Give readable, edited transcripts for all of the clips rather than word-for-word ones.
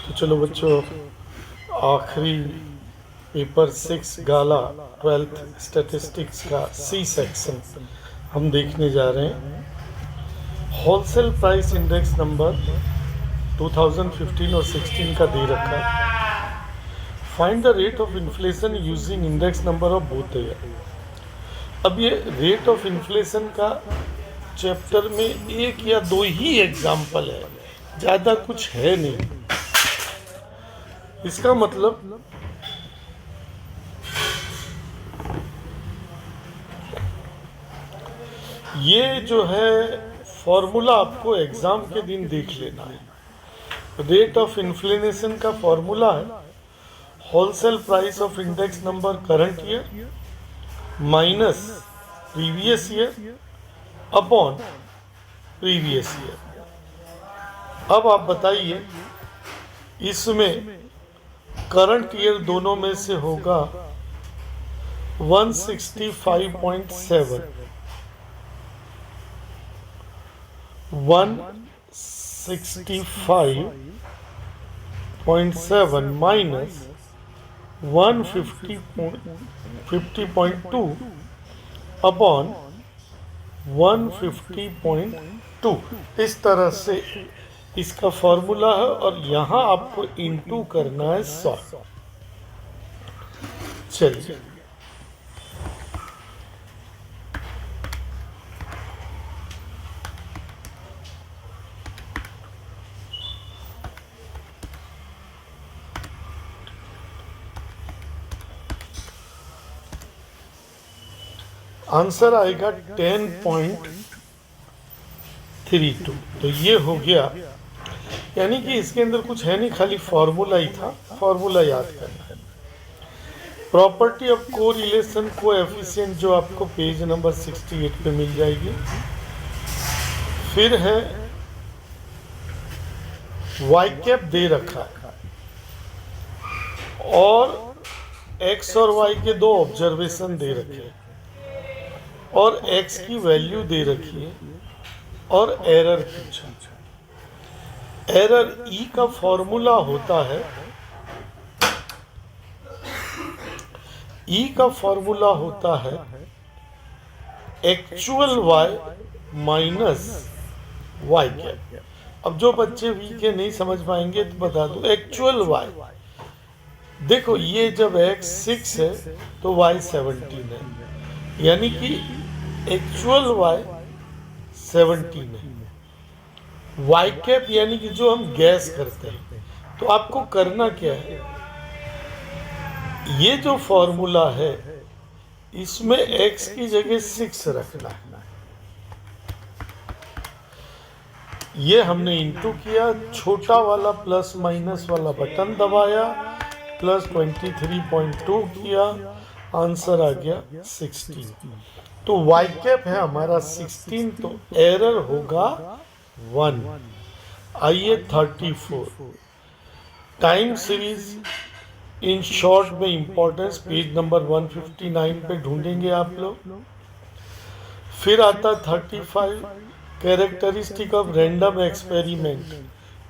तो चलो बच्चों, आखिरी पेपर 6 गाला 12th स्टैटिस्टिक्स का सी सेक्शन हम देखने जा रहे हैं। होलसेल प्राइस इंडेक्स नंबर 2015 और 16 का दे रखा है। Find the rate of inflation using index number of both year. अब ये रेट ऑफ इन्फ्लेशन का चैप्टर में एक या दो ही एग्जाम्पल है, ज़्यादा कुछ है नहीं। इसका मतलब ये जो है फॉर्मूला आपको एग्जाम के दिन देख लेना है। रेट ऑफ इन्फ्लेशन का फॉर्मूला है wholesale price of index number current year minus previous year upon previous year. अब आप बताइए, इसमें करंट ईयर दोनों में से होगा 165.7, 165.7 माइनस 150.2 अपॉन 150.2। इस तरह से इसका फॉर्मूला है और यहाँ आपको इंटू करना है 100। चलिए, आंसर आएगा 10.32। तो ये हो गया, यानी कि इसके अंदर कुछ है नहीं, खाली फॉर्मूला ही था, फॉर्मूला याद करना है। प्रॉपर्टी ऑफ को रिलेशन को एफिशिएंट जो आपको पेज नंबर 68 पे मिल जाएगी। फिर है वाई कैप दे रखा है और एक्स और वाई के दो ऑब्जर्वेशन दे रखे हैं और एक्स की वैल्यू दे रखी है और एरर पूछा। एरर ई का फॉर्मूला होता है, ई का फॉर्मूला होता है actual Y minus Y cap. अब जो बच्चे वीक है नहीं समझ पाएंगे तो बता दो, एक्चुअल वाई, देखो ये जब एक्स 6 है तो वाई 17 है, यानी कि एक्चुअल वाई 17 है। वाई कैप यानी कि जो हम गैस करते हैं। तो आपको करना क्या है, ये जो फॉर्मूला है इसमें x की जगह 6 रखना है। ये हमने इंटू किया, छोटा वाला प्लस माइनस वाला बटन दबाया, प्लस 23.2 किया, आंसर आ गया 16। तो वाई कैप है हमारा 16, तो एरर होगा 1। आइए 34 टाइम सीरीज इन शॉर्ट में इंपॉर्टेंस पेज नंबर 159 पे ढूंढेंगे आप लोग। फिर आता 35 characteristic of random experiment,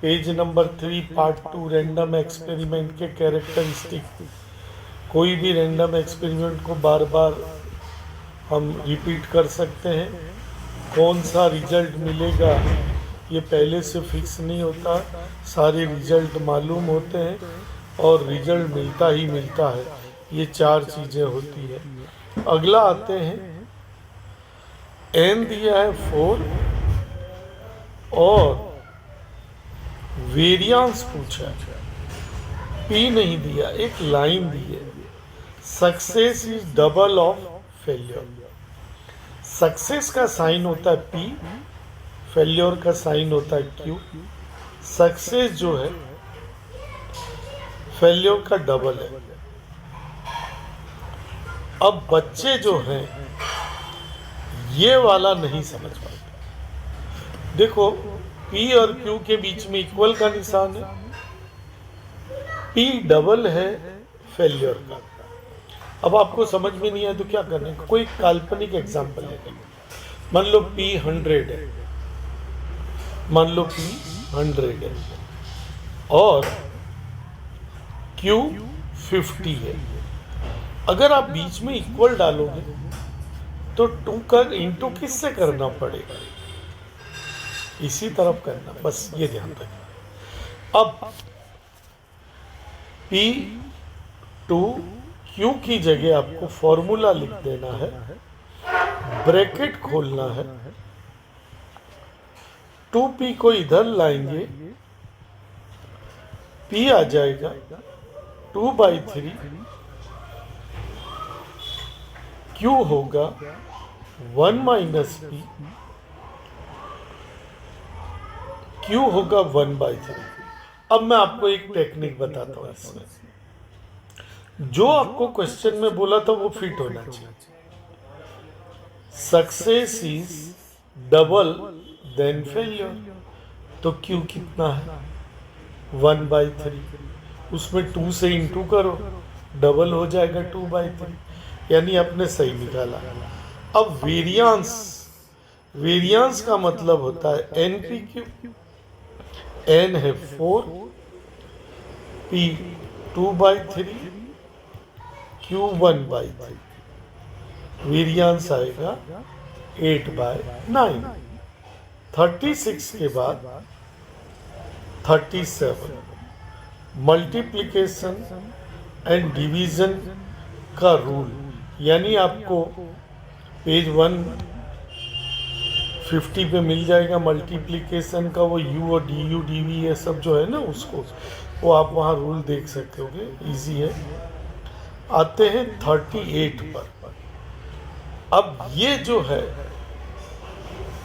page number 3 part 2 random experiment के कैरेक्टरिस्टिक। कोई भी रैंडम एक्सपेरिमेंट को बार बार हम रिपीट कर सकते हैं, कौन सा रिजल्ट मिलेगा ये पहले से फिक्स नहीं होता, सारे रिजल्ट मालूम होते हैं और रिजल्ट मिलता ही मिलता है। ये 4 चीज़ें होती है। अगला आते हैं, एन दिया है 4 और वेरियांस पूछा है, पी नहीं दिया, एक लाइन दी है, success is double of failure. Success का साइन होता है P, फेल्योर का साइन होता है Q। सक्सेस जो है फेल्योर का डबल है। अब बच्चे जो हैं ये वाला नहीं समझ पाते। देखो P और Q के बीच में इक्वल का निशान है, P डबल है फेल्योर का। अब आपको समझ में नहीं आया तो क्या करना है, कोई काल्पनिक एग्जाम्पल लेंगे। मान लो P 100 है, मान लो P 100 है और Q 50 है। अगर आप बीच में इक्वल डालोगे तो 2 का इंटू किससे करना पड़ेगा, इसी तरफ करना, बस ये ध्यान रखना। अब P2 Q की जगह आपको फॉर्मूला लिख देना है, ब्रैकेट खोलना है, 2P को इधर लाएंगे, P आ जाएगा 2/3, Q होगा 1 माइनस P, Q होगा 1/3। अब मैं आपको एक टेक्निक बताता हूँ इसमें, जो आपको क्वेश्चन में बोला था वो फिट होना चाहिए। Success is double than failure, तो Q कितना है 1/3, उसमें 2 से इंटू करो, डबल हो जाएगा 2/3, यानी आपने सही निकाला। अब वेरियांस का मतलब होता है NPQ, N है 4, P 2/3, Q 1/3, वेरियांस आएगा 8/9। 36 के बाद 37, मल्टीप्लिकेशन एंड डिवीजन का रूल, यानी आपको पेज 150 पे मिल जाएगा मल्टीप्लिकेशन का वो U और DU DV ये सब जो है ना, उसको वो आप वहाँ रूल देख सकते होगे, इजी है। आते हैं 38 पर। अब ये जो है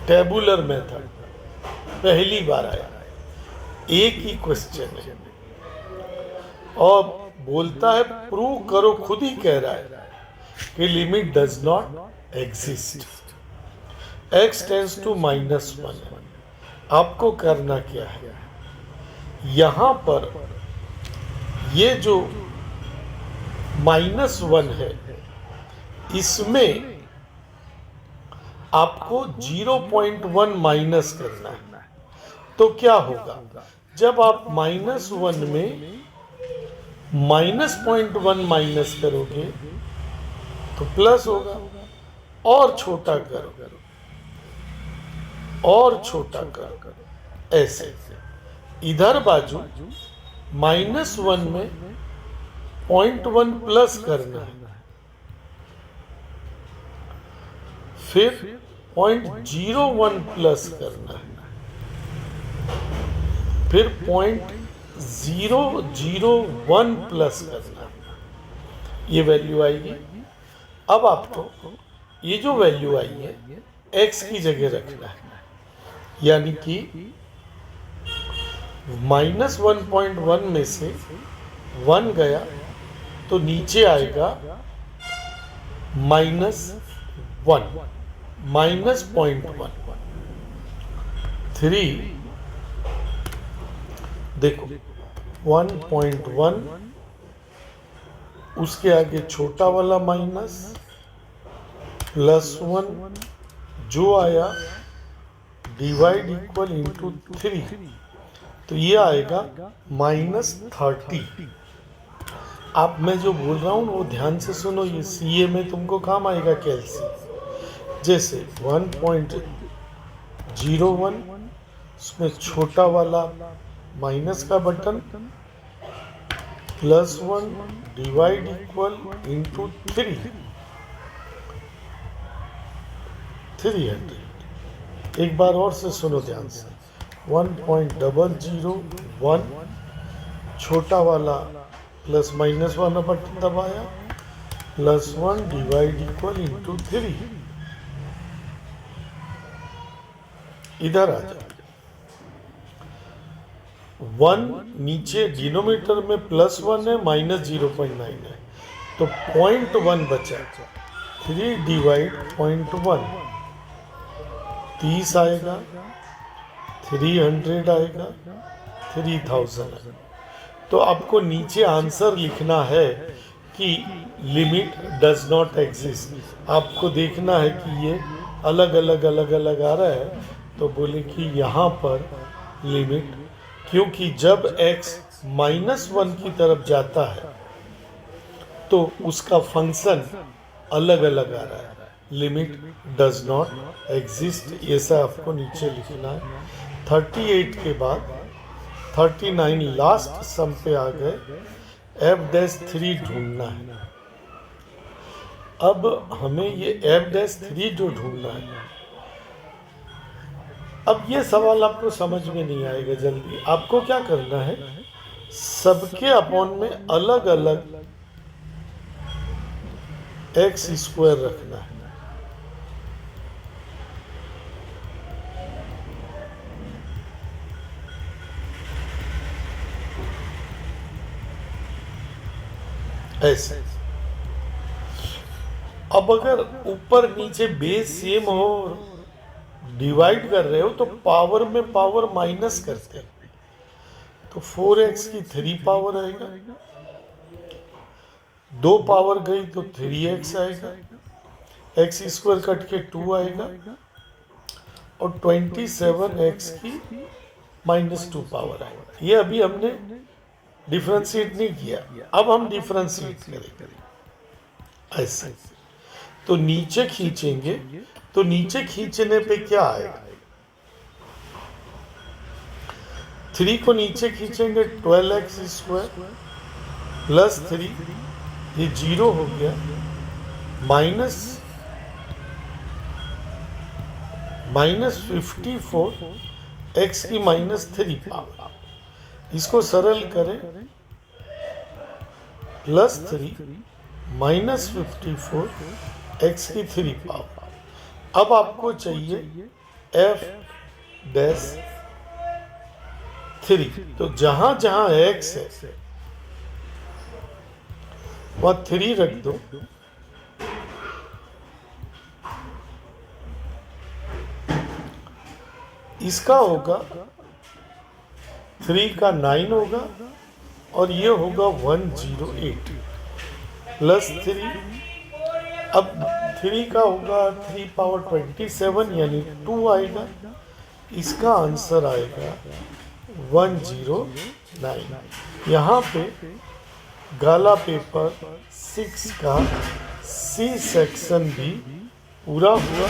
टेबुलर मेथड पहली बार आया, एक ही क्वेश्चन है और बोलता है प्रूव करो, खुद ही कह रहा है कि limit does not exist, x tends to -1। आपको करना क्या है, यहां पर ये जो -1 है इसमें आपको 0.1 माइनस करना है। तो क्या होगा, जब आप -1 में -0.1 माइनस करोगे तो प्लस होगा, और छोटा करो और छोटा करो, ऐसे। इधर बाजू -1 में 0.1 प्लस करना है, फिर 0.01 प्लस करना है, फिर 0.001 प्लस करना है, ये वैल्यू आएगी। अब आपको ये जो वैल्यू आई है x की जगह रखना है, यानी कि -1.1 में से 1 गया तो नीचे आएगा -1 -0.1 3, देखो 1.1, उसके आगे छोटा वाला माइनस, +1 जो आया, डिवाइड इक्वल इंटू 3, तो ये आएगा -30। आप मैं जो बोल रहा हूँ वो ध्यान से सुनो, ये CA में तुमको काम आएगा कैलसी। जैसे 1.01, उसमें छोटा वाला माइनस का बटन, +1 डिवाइड इक्वल इंटू 300। एक बार और से सुनो ध्यान से, 1.001, छोटा वाला प्लस माइनस वाला बटन दबाया, +1 डिवाइड इक्वल इंटू 3, इधर आ जाए 1 नीचे डिनोमिनेटर में +1 है, -0.9 है, तो 0.1 बचा, 3 डिवाइड 0.1, 30 आएगा, 300 आएगा, 3000 आएगा। तो आपको नीचे आंसर लिखना है कि लिमिट डज नॉट एग्जिस्ट। आपको देखना है कि ये अलग अलग आ रहा है, तो बोले कि यहाँ पर लिमिट, क्योंकि जब x -1 की तरफ जाता है तो उसका फंक्शन अलग अलग आ रहा है, लिमिट डज नॉट एग्जिस्ट, ऐसा आपको नीचे लिखना है। 38 के बाद 39 लास्ट सम पे आ गए, f'3 ढूंढना है। अब हमें ये f'3 जो ढूंढना है, अब ये सवाल आपको समझ में नहीं आएगा जल्दी। आपको क्या करना है, सबके अपॉन में अलग अलग x² रखना है। ऐसे। अब अगर ऊपर नीचे बेस सेम हो, डिवाइड कर रहे हो, तो पावर में पावर माइनस करते हैं, तो 4x की 3 पावर आएगा, 2 पावर गई तो 3x आएगा, x² कट के 2 आएगा, और 27x की -2 पावर आएगा। ये अभी हमने डिफ्रेंशिएट नहीं किया, अब हम डिफ्रेंशिएट करेंगे ऐसे। तो नीचे खींचेंगे, तो नीचे खींचने पे क्या आएगा, 3 को नीचे खींचेंगे 12x² प्लस 3, ये 0 हो गया, -54 x की -3 पावर, इसको सरल करें, +3 -54 x की 3 पावर। अब आपको चाहिए f'3, तो जहां जहां x है वहां 3 रख दो, इसका होगा 3 का 9 होगा, और ये होगा 108 प्लस 3, अब 3 का होगा 3 पावर 27 यानी 2 आएगा, इसका आंसर आएगा 109। यहाँ पे गाला पेपर 6 का C सेक्शन भी पूरा हुआ।